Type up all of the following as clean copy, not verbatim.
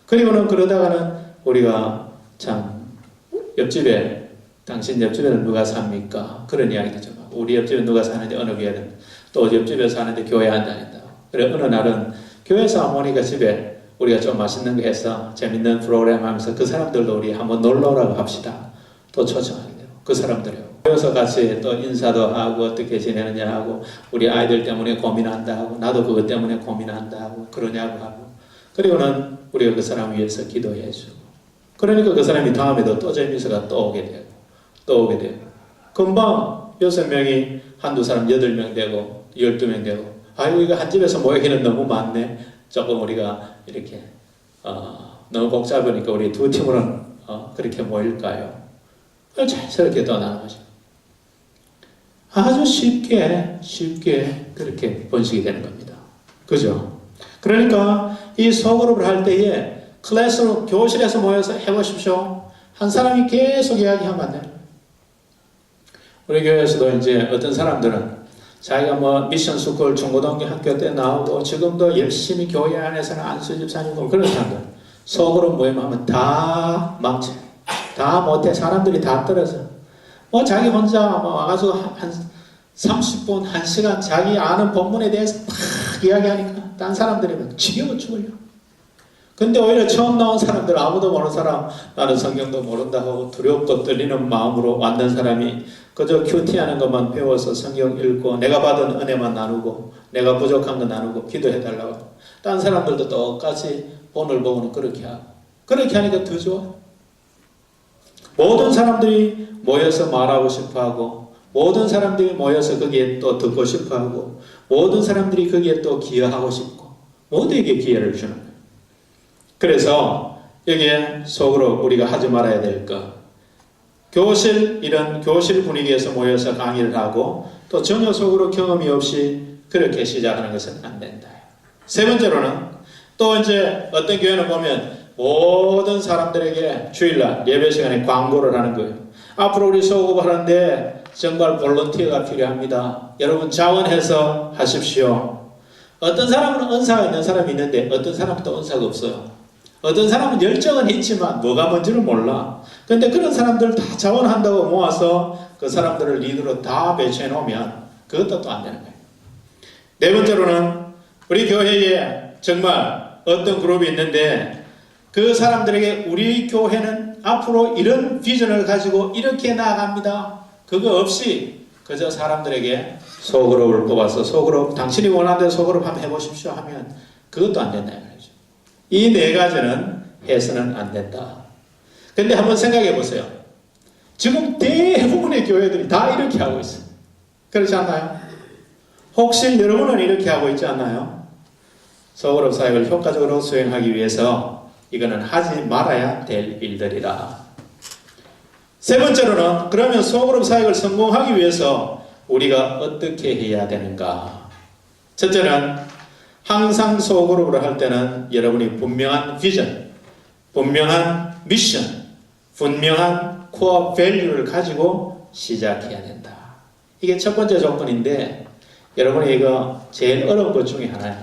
그리고는 그러다가는 우리가 참 옆집에 당신 옆집에는 누가 삽니까? 그런 이야기도 좀 하고 우리 옆집에 누가 사는데 어느 교회는 또 옆집에 사는데 교회 안 다닌다. 그래 어느 날은 교회에서 어머니가 집에 우리가 좀 맛있는 거 해서 재밌는 프로그램 하면서 그 사람들도 우리 한번 놀러 오라고 합시다. 또 초청하게 되고 그 사람들이요. 모여서 같이 또 인사도 하고 어떻게 지내느냐 하고 우리 아이들 때문에 고민한다 하고 나도 그것 때문에 고민한다 하고 그러냐고 하고 그리고는 우리가 그 사람 위해서 기도해 주고 그러니까 그 사람이 다음에도 또 재미있어가 또 오게 되고 또 오게 되고 금방 6명이 한두 사람 8명 되고 12명 되고 아이고 이거 한 집에서 모이기는 너무 많네. 조금 우리가 이렇게 너무 복잡하니까 우리 두 팀으로는 그렇게 모일까요? 자연스럽게 또 나눠가지고 아주 쉽게 그렇게 번식이 되는 겁니다. 그죠? 그러니까 이 소그룹을 할 때에 클래스로 교실에서 모여서 해보십시오. 한 사람이 계속 이야기하면 안 돼요. 우리 교회에서도 이제 어떤 사람들은 자기가 뭐 미션 스쿨 중고등학교 학교 때 나오고 지금도 열심히 교회 안에서는 안수 집사님이고 그런 사람들 속으로 모임하면 다 망쳐, 다 못해. 사람들이 다 떨어져. 뭐 자기 혼자 뭐 와가지고 한 30분, 1시간 자기 아는 본문에 대해서 막 이야기하니까 딴 사람들이 막 지겨워 죽을려. 근데 오히려 처음 나온 사람들, 아무도 모르는 사람, 나는 성경도 모른다고 두렵고 떨리는 마음으로 왔는 사람이 그저 큐티하는 것만 배워서 성경 읽고 내가 받은 은혜만 나누고 내가 부족한 거 나누고 기도해달라고. 딴 사람들도 똑같이 본을 보고는 그렇게 하고 그렇게 하니까 더 좋아. 모든 사람들이 모여서 말하고 싶어하고 모든 사람들이 모여서 거기에 또 듣고 싶어하고 모든 사람들이 거기에 또 기여하고 싶고 모두에게 기회를 주는 거예요. 그래서 여기에 속으로 우리가 하지 말아야 될 것, 이런 교실 분위기에서 모여서 강의를 하고 또 전혀 속으로 경험이 없이 그렇게 시작하는 것은 안 된다. 세 번째로는 또 이제 어떤 교회는 보면 모든 사람들에게 주일날 예배 시간에 광고를 하는 거예요. 앞으로 우리 소그룹 하는데 정말 볼런티어가 필요합니다. 여러분 자원해서 하십시오. 어떤 사람은 은사가 있는 사람이 있는데 어떤 사람은 또 은사가 없어요. 어떤 사람은 열정은 있지만 뭐가 뭔지를 몰라. 그런데 그런 사람들 다 자원한다고 모아서 그 사람들을 리더로 다 배치해 놓으면 그것도 또 안 되는 거예요. 네 번째로는 우리 교회에 정말 어떤 그룹이 있는데 그 사람들에게 우리 교회는 앞으로 이런 비전을 가지고 이렇게 나아갑니다. 그거 없이 그저 사람들에게 소그룹을 뽑아서 소그룹 당신이 원하는 대로 소그룹 한번 해보십시오 하면 그것도 안 된다. 이 네 가지는 해서는 안 된다. 근데 한번 생각해 보세요. 지금 대부분의 교회들이 다 이렇게 하고 있어요. 그렇지 않나요? 혹시 여러분은 이렇게 하고 있지 않나요? 소그룹 사역을 효과적으로 수행하기 위해서 이거는 하지 말아야 될 일들이다. 세 번째로는 그러면 소그룹 사역을 성공하기 위해서 우리가 어떻게 해야 되는가? 첫째는 항상 소그룹을 할 때는 여러분이 분명한 비전, 분명한 미션, 분명한 코어 밸류를 가지고 시작해야 된다. 이게 첫 번째 조건인데 여러분이 이거 제일 어려운 것 중에 하나예요.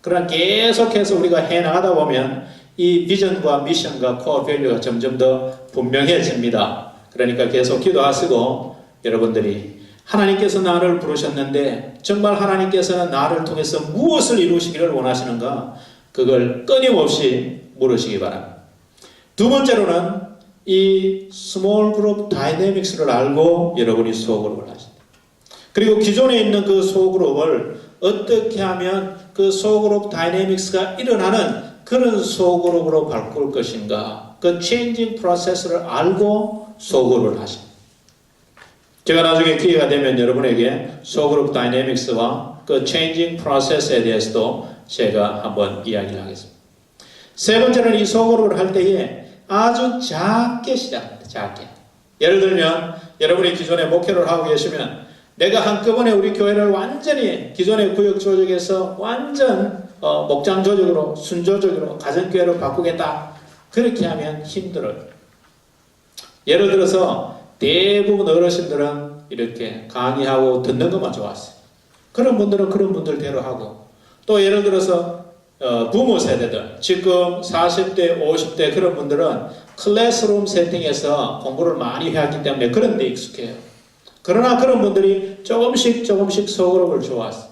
그러나 계속해서 우리가 해나가다 보면 이 비전과 미션과 코어 밸류가 점점 더 분명해집니다. 그러니까 계속 기도하시고 여러분들이 하나님께서 나를 부르셨는데 정말 하나님께서는 나를 통해서 무엇을 이루시기를 원하시는가? 그걸 끊임없이 물으시기 바랍니다. 두 번째로는 이 스몰 그룹 다이내믹스를 알고 여러분이 소그룹을 하십니다. 그리고 기존에 있는 그 소그룹을 어떻게 하면 그 소그룹 다이내믹스가 일어나는 그런 소그룹으로 바꿀 것인가? 그 체인징 프로세스를 알고 소그룹을 하십니다. 제가 나중에 기회가 되면 여러분에게 소그룹 다이내믹스와 그 체인징 프로세스에 대해서도 제가 한번 이야기를 하겠습니다. 세 번째는 이 소그룹을 할 때에 아주 작게 시작합니다. 작게. 예를 들면 여러분이 기존에 목회를 하고 계시면 내가 한꺼번에 우리 교회를 완전히 기존의 구역 조직에서 완전 목장 조직으로 순조직으로 가정교회로 바꾸겠다. 그렇게 하면 힘들어요. 예를 들어서 대부분 어르신들은 이렇게 강의하고 듣는 것만 좋았어요. 그런 분들은 그런 분들대로 하고 또 예를 들어서 부모 세대들, 지금 40대, 50대 그런 분들은 클래스룸 세팅에서 공부를 많이 해왔기 때문에 그런 데 익숙해요. 그러나 그런 분들이 조금씩 소그룹을 좋아했어요.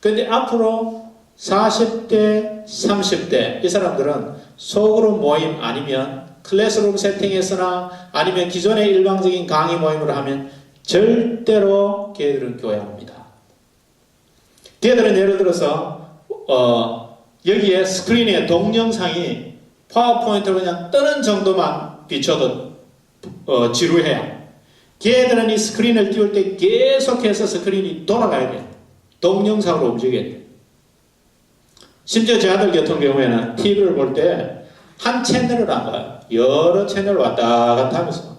그런데 앞으로 40대, 30대 이 사람들은 소그룹 모임 아니면 클래스룸 세팅에서나 아니면 기존의 일방적인 강의 모임을 하면 절대로 걔들은 교회 안 옵니다. 걔들은 예를 들어서 여기에 스크린에 동영상이 파워포인트로 그냥 뜨는 정도만 비춰도 지루해요. 걔들은 이 스크린을 띄울 때 계속해서 스크린이 돌아가야 돼요. 동영상으로 움직여야 돼요. 심지어 제 아들 같은 경우에는 TV를 볼 때 한 채널을 안 봐요. 여러 채널 왔다 갔다 하면서.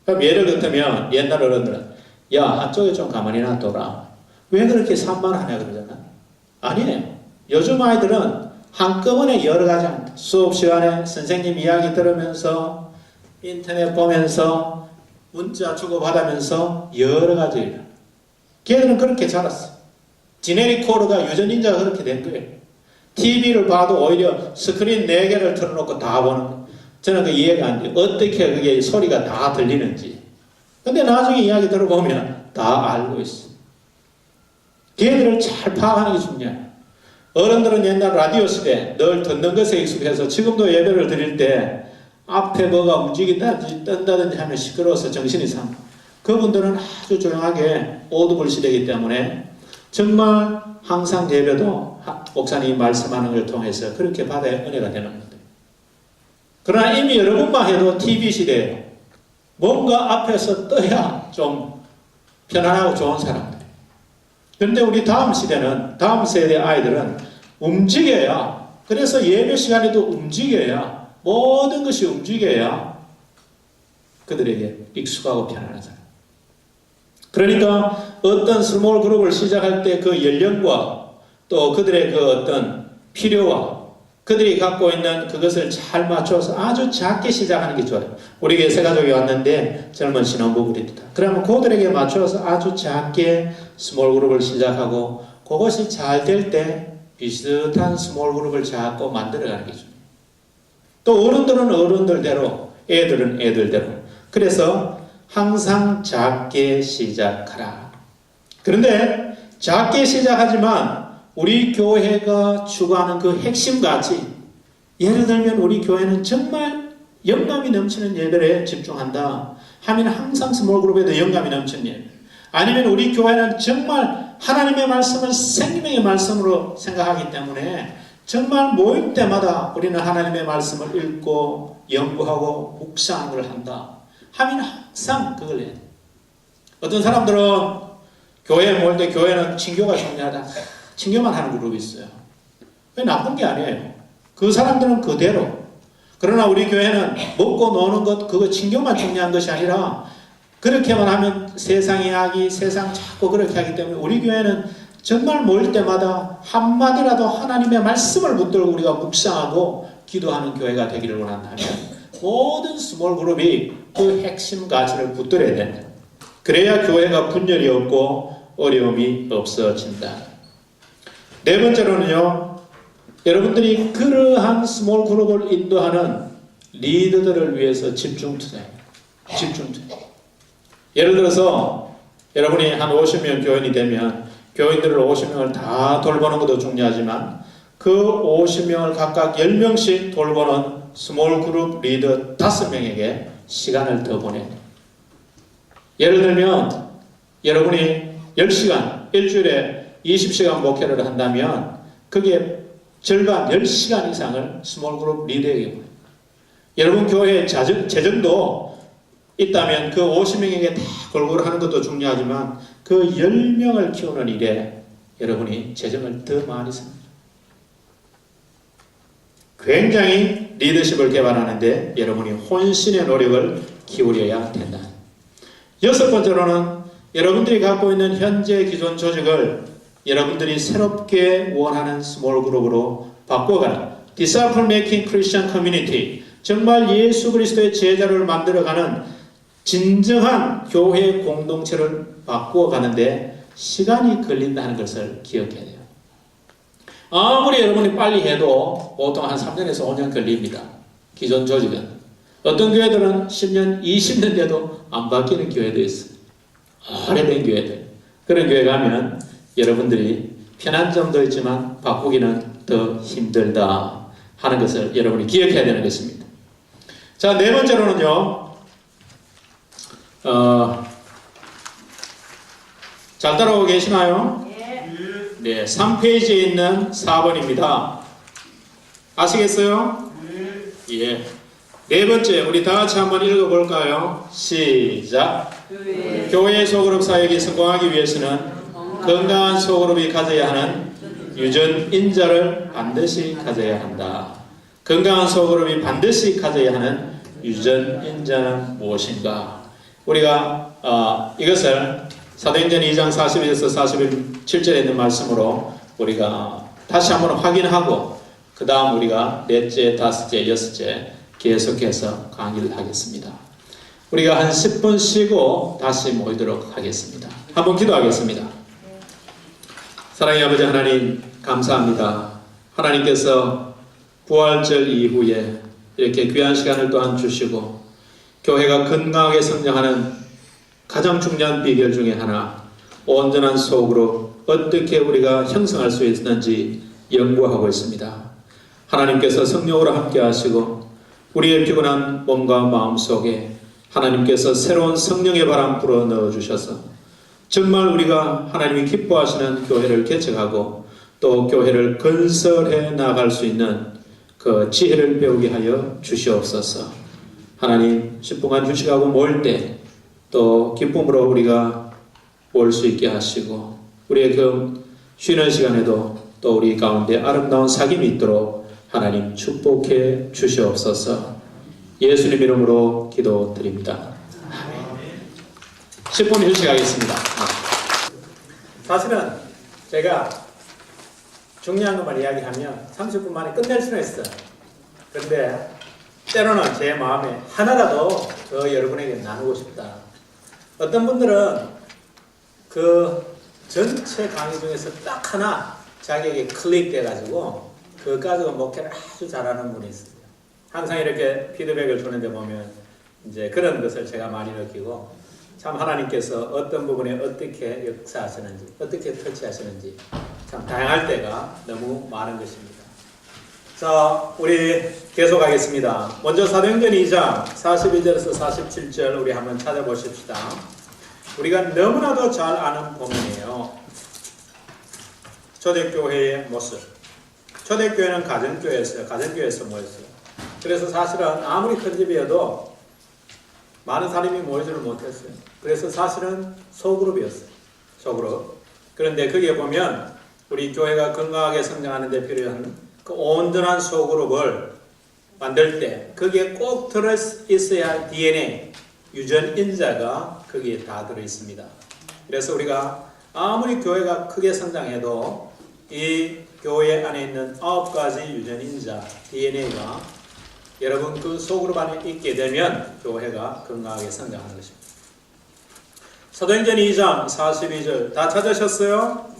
그럼 예를 들면 옛날 어른들은 야 한쪽에 좀 가만히 놔둬라. 왜 그렇게 산만하냐 그러잖아. 아니에요. 요즘 아이들은 한꺼번에 여러 가지 합니다. 수업 시간에 선생님 이야기 들으면서 인터넷 보면서 문자 주고받으면서 여러 가지 일을. 걔들은 그렇게 자랐어. 지네릭 코르가 유전인자가 그렇게 된 거예요. TV를 봐도 오히려 스크린 4개를 틀어놓고 다 보는 거예요. 저는 그 이해가 안 돼요. 어떻게 그게 소리가 다 들리는지. 근데 나중에 이야기 들어보면 다 알고 있어. 걔들을 잘 파악하는 게 중요해요. 어른들은 옛날 라디오 시대 늘 듣는 것에 익숙해서 지금도 예배를 드릴 때 앞에 뭐가 움직인다든지 뜬다든지 하면 시끄러워서 정신이 상해. 그분들은 아주 조용하게 오두불 시대이기 때문에 정말 항상 예배도 목사님이 말씀하는 걸 통해서 그렇게 받아야 은혜가 되는 건데. 그러나 이미 여러분만 해도 TV 시대예요. 뭔가 앞에서 떠야 좀 편안하고 좋은 사람들. 그런데 우리 다음 시대는, 다음 세대 아이들은 움직여야, 그래서 예배 시간에도 움직여야, 모든 것이 움직여야 그들에게 익숙하고 편안한 사람. 그러니까 어떤 스몰 그룹을 시작할 때 그 연령과 또 그들의 그 어떤 필요와 그들이 갖고 있는 그것을 잘 맞춰서 아주 작게 시작하는 게 좋아요. 우리 교회 세 가족이 왔는데 젊은 신혼부부입니다. 그러면 그들에게 맞춰서 아주 작게 스몰 그룹을 시작하고 그것이 잘 될 때 비슷한 스몰 그룹을 자꾸 만들어가는 게 좋아요. 또 어른들은 어른들대로, 애들은 애들대로. 그래서 항상 작게 시작하라. 그런데 작게 시작하지만 우리 교회가 추구하는 그 핵심 가치, 예를 들면 우리 교회는 정말 영감이 넘치는 예배에 집중한다 하면 항상 스몰 그룹에도 영감이 넘치는 예배. 아니면 우리 교회는 정말 하나님의 말씀을 생명의 말씀으로 생각하기 때문에 정말 모임 때마다 우리는 하나님의 말씀을 읽고 연구하고 묵상하는 걸 한다 하면 항상 그걸 해야 돼. 어떤 사람들은 교회에 모일 때 교회는 친교가 중요하다. 친교만 하는 그룹이 있어요. 그게 나쁜 게 아니에요. 그 사람들은 그대로. 그러나 우리 교회는 먹고 노는 것, 그거 친교만 중요한 것이 아니라 그렇게만 하면 세상 이야기, 세상 자꾸 그렇게 하기 때문에 우리 교회는 정말 모일 때마다 한마디라도 하나님의 말씀을 붙들고 우리가 묵상하고 기도하는 교회가 되기를 원한다면 모든 스몰 그룹이 그 핵심 가치를 붙들어야 된다. 그래야 교회가 분열이 없고 어려움이 없어진다. 네 번째로는요, 여러분들이 그러한 스몰 그룹을 인도하는 리더들을 위해서 집중 투자해요. 집중 투자. 예를 들어서 여러분이 한 50명 교인이 되면 교인들을 50명을 다 돌보는 것도 중요하지만 그 50명을 각각 10명씩 돌보는 스몰 그룹 리더 5명에게 시간을 더 보내야 돼요. 예를 들면 여러분이 10시간, 일주일에 20시간 목회를 한다면 그게 절반 10시간 이상을 스몰 그룹 리더에게 보내요. 여러분 교회에 재정도 있다면 그 50명에게 다 골고루 하는 것도 중요하지만 그 10명을 키우는 일에 여러분이 재정을 더 많이 씁니다. 굉장히 리더십을 개발하는데 여러분이 혼신의 노력을 기울여야 된다. 6번째로는 여러분들이 갖고 있는 현재 기존 조직을 여러분들이 새롭게 원하는 스몰 그룹으로 바꿔가는 Disciple Making Christian Community, 정말 예수 그리스도의 제자를 만들어가는 진정한 교회 공동체를 바꾸어 가는데 시간이 걸린다는 것을 기억해야 돼요. 아무리 여러분이 빨리 해도 보통 한 3년에서 5년 걸립니다. 기존 조직은. 어떤 교회들은 10년, 20년 돼도 안 바뀌는 교회도 있어요. 오래된 교회들. 그런 교회 가면 여러분들이 편한 점도 있지만 바꾸기는 더 힘들다 하는 것을 여러분이 기억해야 되는 것입니다. 자, 네 번째로는요. 잘 따라오고 계시나요? 네, 3페이지에 있는 4번입니다. 아시겠어요? 예. 네 번째, 우리 다 같이 한번 읽어볼까요? 시작. 교회 소그룹 사역이 성공하기 위해서는 건강한 소그룹이 가져야 하는 유전 인자를 반드시 가져야 한다. 건강한 소그룹이 반드시 가져야 하는 유전 인자는 무엇인가? 우리가 이것을 사도행전 2장 41에서 47절에 있는 말씀으로 우리가 다시 한번 확인하고 그 다음 우리가 넷째, 다섯째, 여섯째 계속해서 강의를 하겠습니다. 우리가 한 10분 쉬고 다시 모이도록 하겠습니다. 한번 기도하겠습니다. 사랑의 아버지 하나님 감사합니다. 하나님께서 부활절 이후에 이렇게 귀한 시간을 또한 주시고 교회가 건강하게 성장하는 가장 중요한 비결 중에 하나 온전한 속으로 어떻게 우리가 형성할 수 있는지 연구하고 있습니다. 하나님께서 성령으로 함께 하시고 우리의 피곤한 몸과 마음 속에 하나님께서 새로운 성령의 바람 불어 넣어 주셔서 정말 우리가 하나님이 기뻐하시는 교회를 개척하고 또 교회를 건설해 나갈 수 있는 그 지혜를 배우게 하여 주시옵소서. 하나님 10분간 휴식하고 모일 때 또 기쁨으로 우리가 올 수 있게 하시고 우리의 그 쉬는 시간에도 또 우리 가운데 아름다운 사귐이 있도록 하나님 축복해 주시옵소서. 예수님 이름으로 기도드립니다. 아멘. 10분 휴식하겠습니다. 사실은 제가 중요한 것만 이야기하면 30분 만에 끝낼 수는 있어요. 그런데 때로는 제 마음에 하나라도 더 여러분에게 나누고 싶다. 어떤 분들은 그 전체 강의 중에서 딱 하나 자기에게 클릭돼가지고 그거 가지고 목회를 아주 잘하는 분이 있어요. 항상 이렇게 피드백을 주는데 보면 이제 그런 것을 제가 많이 느끼고 참 하나님께서 어떤 부분에 어떻게 역사하시는지 어떻게 터치하시는지 참 다양할 때가 너무 많은 것입니다. 자, 우리 계속하겠습니다. 먼저 사도행전 2장 41절에서 47절 우리 한번 찾아보십시다. 우리가 너무나도 잘 아는 본문이에요. 초대교회의 모습. 초대교회는 가정교회였어요. 가정교회에서 모였어요. 그래서 사실은 아무리 큰 집이어도 많은 사람이 모이지를 못했어요. 그래서 사실은 소그룹이었어요. 소그룹. 그런데 거기에 보면 우리 교회가 건강하게 성장하는 데 필요한 그 온전한 소그룹을 만들 때 거기에 꼭 들어있어야 할 DNA, 유전 인자가 거기에 다 들어있습니다. 그래서 우리가 아무리 교회가 크게 성장해도 이 교회 안에 있는 9가지 유전 인자, DNA가 여러분 그 소그룹 안에 있게 되면 교회가 건강하게 성장하는 것입니다. 사도행전 2장 42절 다 찾으셨어요?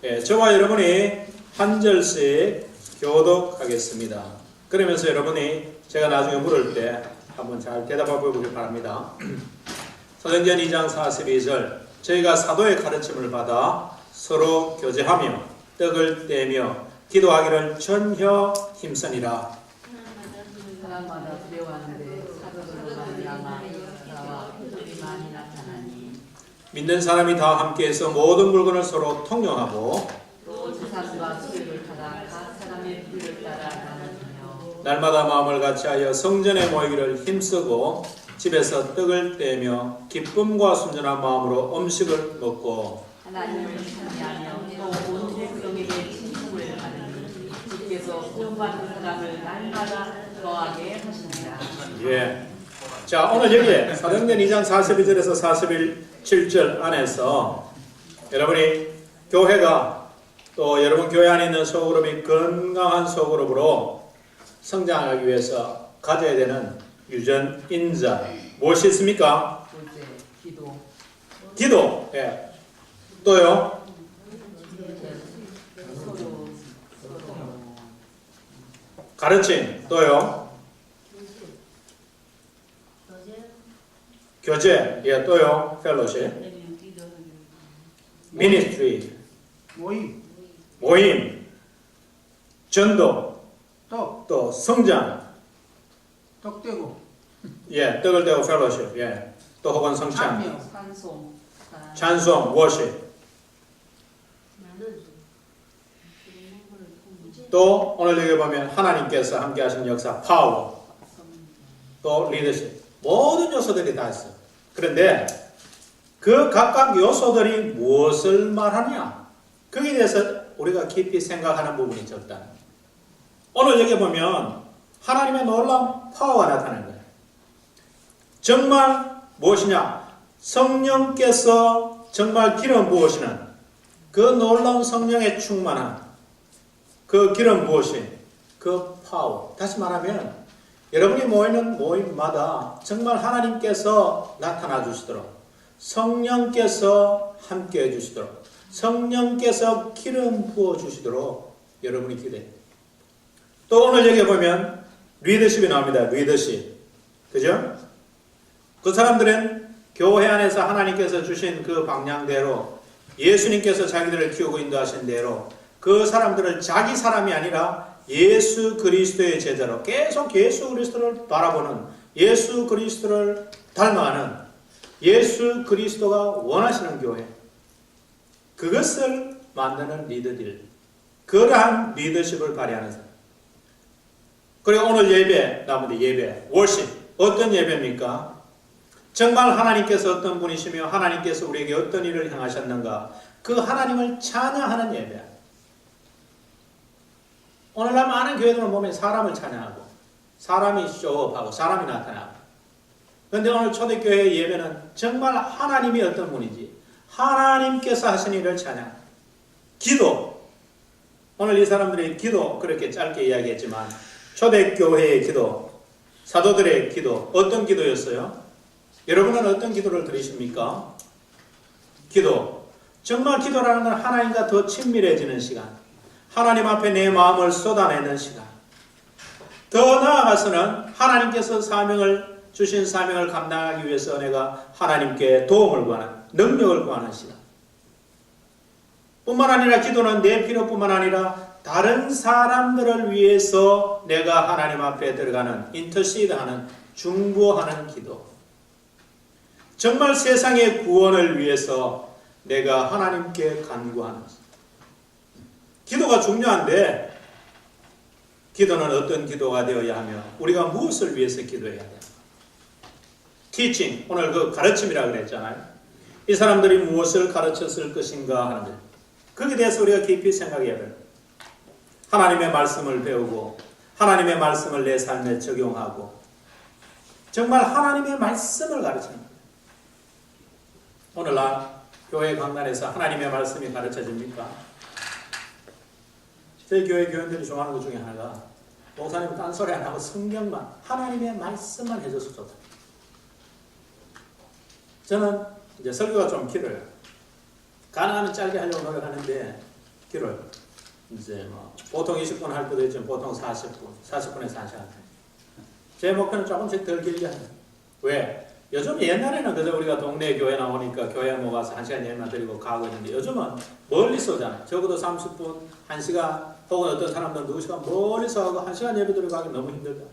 네. 저와 여러분이 한 절씩 교독하겠습니다. 그러면서 여러분이 제가 나중에 물을 때 한번 잘 대답해 보길 바랍니다. 사도행전 2장 42절 저희가 사도의 가르침을 받아 서로 교제하며 떡을 떼며 기도하기를 전혀 힘쓰니라. 사람마다 두려워하는데 사도들로 말미암아 나와 표적이 많이 나타나니 믿는 사람이 다 함께해서 모든 물건을 서로 통용하고 또 재산과 수익을 받아 각 사람의 부를 따라 나누며 날마다 마음을 같이하여 성전에 모이기를 힘쓰고 집에서 떡을 떼며 기쁨과 순전한 마음으로 음식을 먹고 하나님을 찬미하며 또 온 백성에게 칭송을 하느니 주께서 구원받는 사람을 날마다 거하게 하시니라. 예. 자, 오늘 여기에 사도행전 2장 42절에서 47절 안에서 여러분이 교회가 또 여러분 교회 안에 있는 소그룹이 건강한 소그룹으로 성장하기 위해서 가져야 되는 유전 인자 무엇이 있습니까? 둘째, 기도. 기도. 예. 또요? 서로 가르침. 또요. 교제. 예, 또요. fellowship. ministry. 모임. 전도. 또 성장. 떡대고 예, 떡을 떼고 fellowship. 예. 또 혹은 성찬. 찬송. 찬송, worship. 또 오늘 여기 보면 하나님께서 함께 하신 역사, power. 또 leadership. 모든 요소들이 다 있어요. 그런데 그 각각 요소들이 무엇을 말하냐? 거기에 대해서 우리가 깊이 생각하는 부분이 적다. 오늘 여기 보면 하나님의 놀라운 파워가 나타나는 거예요. 정말 무엇이냐? 성령께서 정말 기름 부으시는 그 놀라운 성령의 충만한 그 기름 부으신 그 파워. 다시 말하면 여러분이 모이는 모임마다 정말 하나님께서 나타나 주시도록 성령께서 함께 해 주시도록 성령께서 기름 부어 주시도록 여러분이 기대해요. 또 오늘 여기 보면 리더십이 나옵니다. 리더십. 그죠? 그 사람들은 교회 안에서 하나님께서 주신 그 방향대로 예수님께서 자기들을 키우고 인도하신 대로 그 사람들을 자기 사람이 아니라 예수 그리스도의 제자로 계속 예수 그리스도를 바라보는 예수 그리스도를 닮아가는 예수 그리스도가 원하시는 교회 그것을 만드는 리더들 그러한 리더십을 발휘하는 사람. 그리고 오늘 예배 나오는데 예배 월십 어떤 예배입니까? 정말 하나님께서 어떤 분이시며 하나님께서 우리에게 어떤 일을 행하셨는가 그 하나님을 찬양하는 예배. 오늘날 많은 교회들은 보면 사람을 찬양하고 사람이 쇼업하고 사람이 나타나고 그런데 오늘 초대교회 예배는 정말 하나님이 어떤 분인지 하나님께서 하신 일을 찬양. 기도. 오늘 이 사람들이 기도 그렇게 짧게 이야기했지만 초대교회의 기도, 사도들의 기도 어떤 기도였어요? 여러분은 어떤 기도를 드리십니까? 기도. 정말 기도라는 건 하나님과 더 친밀해지는 시간. 하나님 앞에 내 마음을 쏟아내는 시간. 더 나아가서는 하나님께서 주신 사명을 감당하기 위해서 내가 하나님께 도움을 구하는, 능력을 구하는 시간. 뿐만 아니라 기도는 내 필요뿐만 아니라 다른 사람들을 위해서 내가 하나님 앞에 들어가는, 인터시드하는, 중보하는 기도. 정말 세상의 구원을 위해서 내가 하나님께 간구하는 기도가 중요한데 기도는 어떤 기도가 되어야 하며 우리가 무엇을 위해서 기도해야 돼요? teaching, 오늘 그 가르침이라고 그랬잖아요. 이 사람들이 무엇을 가르쳤을 것인가 하는 것. 거기에 대해서 우리가 깊이 생각해야 돼요. 하나님의 말씀을 배우고 하나님의 말씀을 내 삶에 적용하고 정말 하나님의 말씀을 가르치는 거예요. 오늘날 교회 강단에서 하나님의 말씀이 가르쳐집니까? 저희 교회 교인들이 좋아하는 것 중에 하나가 목사님 딴소리 안 하고 성경만 하나님의 말씀만 해줘서 좋다. 저는 이제 설교가 좀 길어요. 가능하면 짧게 하려고 노력하는데 길어요. 이제 뭐 보통 20분 할 때도 있지만 보통 40분에서 1시간. 제 목표는 조금씩 덜 길게 하는. 왜? 요즘 옛날에는 그저 우리가 동네 교회 나오니까 교회 모아서 1시간 예배만 드리고 가고 있는데 요즘은 멀리서 오잖아요. 적어도 30분, 1시간 혹은 어떤 사람들은 2시간 멀리서 하고 1시간 예배 드리고 가기 너무 힘들다.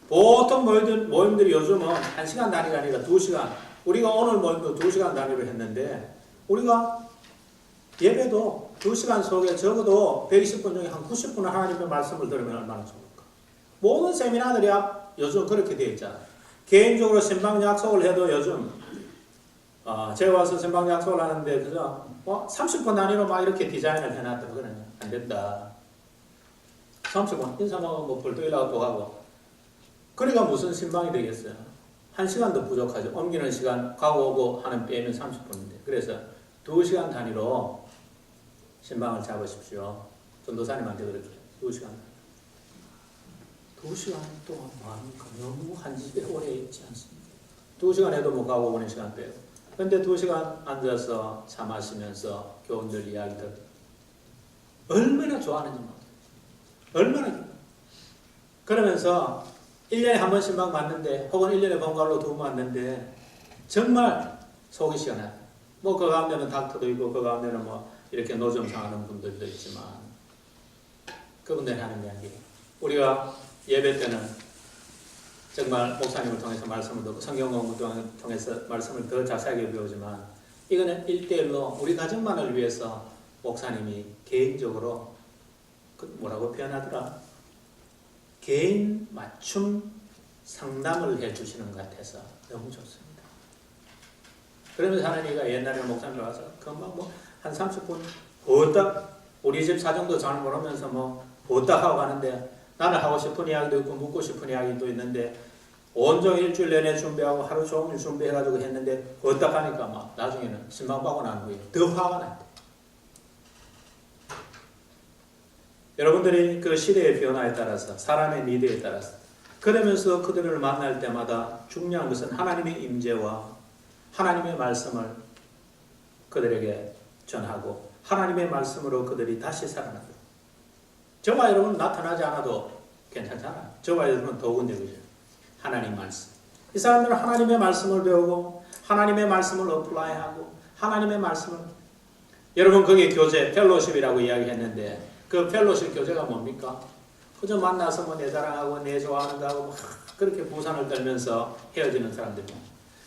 보통 모임들이 요즘은 1시간 단위가 아니라 2시간. 우리가 오늘 모임도 2시간 단위로 했는데 우리가 예배도 2시간 속에 적어도 120분 중에 한 90분은 하나님의 말씀을 들으면 얼마나 좋을까. 모든 세미나들이 요즘 그렇게 되어 있잖아요. 개인적으로 신방 약속을 해도 요즘 제가 와서 신방 약속을 하는데 그저 30분 단위로 막 이렇게 디자인을 해놨더라고요. 그러면 안 된다. 30분 인사하고 뭐 벌떡이라고 또 가고 그러니까 무슨 신방이 되겠어요. 1시간도 부족하죠. 옮기는 시간 가고 오고 하는 빼면 30분인데 그래서 2시간 단위로 신방을 잡으십시오. 전도사님한테 그렇게 2시간 2시간 동안 뭐합니까? 너무 한 집에 오래 있지 않습니까? 2시간 해도 못 가고 오는 시간 빼요. 그런데 2시간 앉아서 차 마시면서 교훈들 이야기 듣고 얼마나 좋아하는지 몰라요. 얼마나 그러면서 1년에 한 번씩만 맞는데 혹은 1년에 번갈로 2번 맞는데 정말 속이 시원해요. 뭐 그 가운데는 닥터도 있고 그 가운데는 뭐 이렇게 노점 상하는 분들도 있지만 그분들이 하는 이야기. 우리가 예배 때는 정말 목사님을 통해서 말씀을 듣고 성경 공부를 통해서 말씀을 더 자세하게 배우지만 이거는 1대1로 우리 가정만을 위해서 목사님이 개인적으로 뭐라고 표현하더라? 개인 맞춤 상담을 해주시는 것 같아서 너무 좋습니다. 그러면서 하나님이가 옛날에 목사님 와서 금방 뭐 한 30분 보딱 우리 집 사정도 잘 모르면서 뭐 보딱 하고 가는데 나는 하고 싶은 이야기도 있고 묻고 싶은 이야기도 있는데 온종일 일주일 내내 준비하고 하루 종일 준비해가지고 했는데 보딱 하니까 막 나중에는 실망받고 나는 거예요. 더 화가 난대. 여러분들이 그 시대의 변화에 따라서 사람의 니드에 따라서 그러면서 그들을 만날 때마다 중요한 것은 하나님의 임재와 하나님의 말씀을 그들에게 전하고 하나님의 말씀으로 그들이 다시 살아난다. 저와 여러분 나타나지 않아도 괜찮잖아요. 저와 여러분은 도군적이죠. 하나님 말씀. 이 사람들은 하나님의 말씀을 배우고 하나님의 말씀을 어플라이하고 하나님의 말씀을 여러분 거기에 교제, 펠로십이라고 이야기했는데 그 펠로십 교제가 뭡니까? 그저 만나서 뭐 내 자랑하고 내 좋아하는 거 하고 막 그렇게 부산을 떨면서 헤어지는 사람들이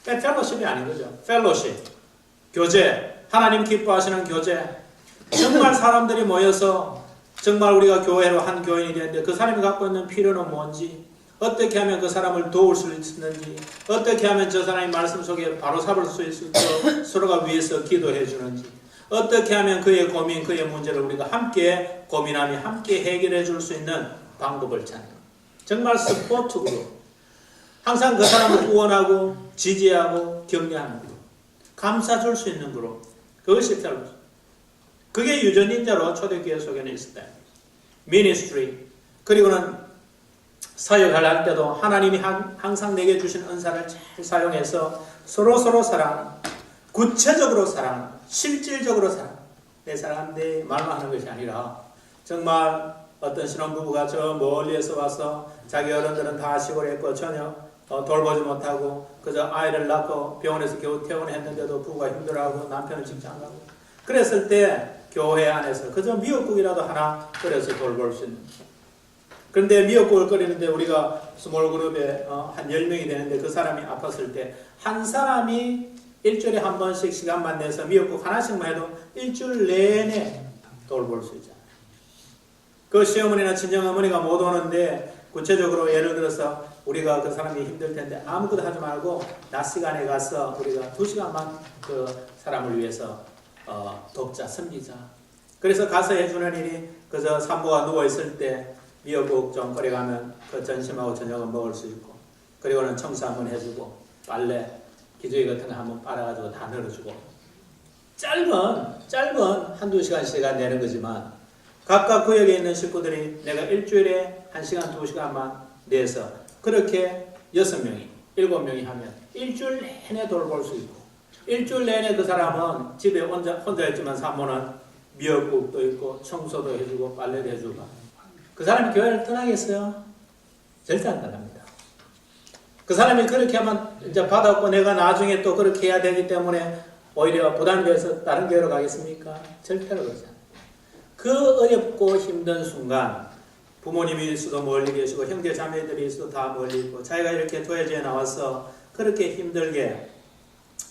펠로십이 아닌 거죠. 펠로십, 교제, 하나님 기뻐하시는 교제. 정말 사람들이 모여서 정말 우리가 교회로 한 교인이 되는데 그 사람이 갖고 있는 필요는 뭔지 어떻게 하면 그 사람을 도울 수 있는지 어떻게 하면 저 사람이 말씀 속에 바로 잡을 수 있을지 서로가 위해서 기도해 주는지 어떻게 하면 그의 고민, 그의 문제를 우리가 함께 고민하며 함께 해결해 줄 수 있는 방법을 찾는 정말 스포츠로 항상 그 사람을 후원하고 지지하고 격려하는 그룹 감싸줄 수 있는 그룹 그것이 펠로십. 그게 유전인자로 초대교회 속에는 있었다. 미니스트리 그리고는 사역할 때도 하나님이 항상 내게 주신 은사를 잘 사용해서 서로 사랑 구체적으로 사랑 실질적으로 사랑 내 사랑한데 말만 하는 것이 아니라 정말 어떤 신혼부부가 저 멀리에서 와서 자기 어른들은 다 시골에 있고 전혀 돌보지 못하고 그저 아이를 낳고 병원에서 겨우 퇴원했는데도 부부가 힘들어하고 남편은 직장 가고 그랬을 때 교회 안에서 그저 미역국이라도 하나 끓여서 돌볼 수 있는 그런데 미역국을 끓이는데 우리가 스몰 그룹에 한 10명이 되는데 그 사람이 아팠을 때 한 사람이 일주일에 한 번씩 시간만 내서 미역국 하나씩만 해도 일주일 내내 돌볼 수 있잖아요. 그 시어머니나 친정어머니가 못 오는데 구체적으로 예를 들어서 우리가 그 사람이 힘들 텐데 아무것도 하지 말고 낮 시간에 가서 우리가 2시간만 그 사람을 위해서 돕자, 섬기자. 그래서 가서 해주는 일이 그저 산모가 누워있을 때 미역국 좀 끓여가면 그 점심하고 저녁은 먹을 수 있고 그리고는 청소 한번 해주고 빨래, 기저귀 같은 거 한번 빨아가지고 다 널어주고 짧은 한두 시간씩 내는 거지만 각각 구역에 있는 식구들이 내가 일주일에 1시간, 2시간만 내서 그렇게 6명이, 7명이 하면 일주일 내내 돌볼 수 있고 일주일 내내 그 사람은 집에 혼자 있지만 산모는 미역국도 있고 청소도 해주고 빨래도 해주고 그 사람이 교회를 떠나겠어요? 절대 안 떠납니다. 그 사람이 그렇게 하면 이제 받았고 내가 나중에 또 그렇게 해야 되기 때문에 오히려 부담이 돼서 다른 교회로 가겠습니까? 절대로 그러지 않아요. 그 어렵고 힘든 순간 부모님이 있어도 멀리 계시고 형제 자매들이 있어도 다 멀리 있고 자기가 이렇게 도회지에 나와서 그렇게 힘들게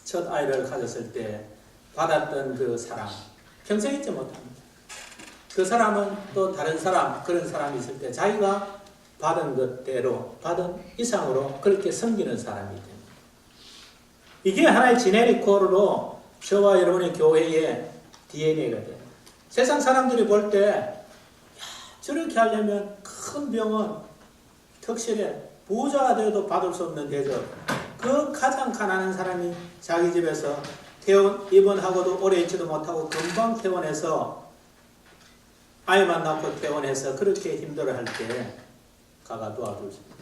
첫 아이를 가졌을 때 받았던 그 사랑 평생 잊지 못합니다. 그 사람은 또 다른 사람 그런 사람이 있을 때 자기가 받은 것대로 받은 이상으로 그렇게 섬기는 사람이 됩니다. 이게 하나의 지네릭 코드로 저와 여러분의 교회의 DNA가 돼요. 세상 사람들이 볼 때 저렇게 하려면 큰 병원, 특실에 부자가 되어도 받을 수 없는 대접 그 가장 가난한 사람이 자기 집에서 입원하고도 오래 있지도 못하고 금방 퇴원해서 아이만 낳고 퇴원해서 그렇게 힘들어할 때 가가 도와줄 수 있다.